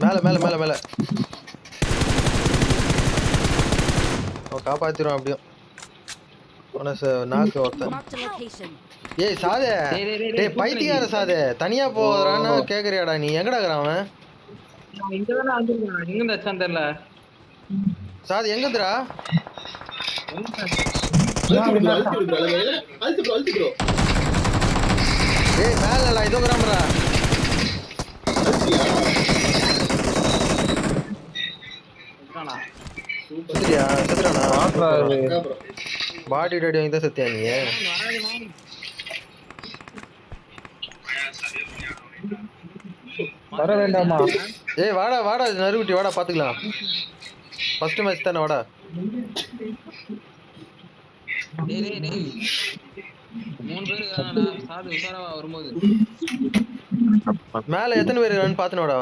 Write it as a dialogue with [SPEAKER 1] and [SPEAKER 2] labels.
[SPEAKER 1] மேல மேல மேல மேல காப்பாத்திரும் அப்படியும் நாக்கு ஒருத்தன். ஏய் சாதே, டேய் பைத்தியார சாதே, தனியா போறான்னு கேக்குறியாடா நீ? எங்கடா இருக்கறான் அவன்?
[SPEAKER 2] இங்கதானே வந்திருக்கான். எங்க வச்சான் தெரியல.
[SPEAKER 1] சாது எங்கதுடா? ஏய் மேலடா இதோ கிராமரா. சுத்தியா சுத்துறானா? பாடி டாடி வாங்கி தான் சத்தியா நீ?
[SPEAKER 3] வர வேண்டாமா?
[SPEAKER 1] ஏய் வாடா வாடா நறுக்குட்டி வாடா பாத்துக்கலாம். ஃபர்ஸ்ட் மேட்ச் தானே வாடா.
[SPEAKER 4] டேய் 3 பேர் இருக்காங்கடா. சாது உசாரா வரும்போது
[SPEAKER 1] மேல எத்தனை பேர் இருக்கான்னு பாத்துனோடா.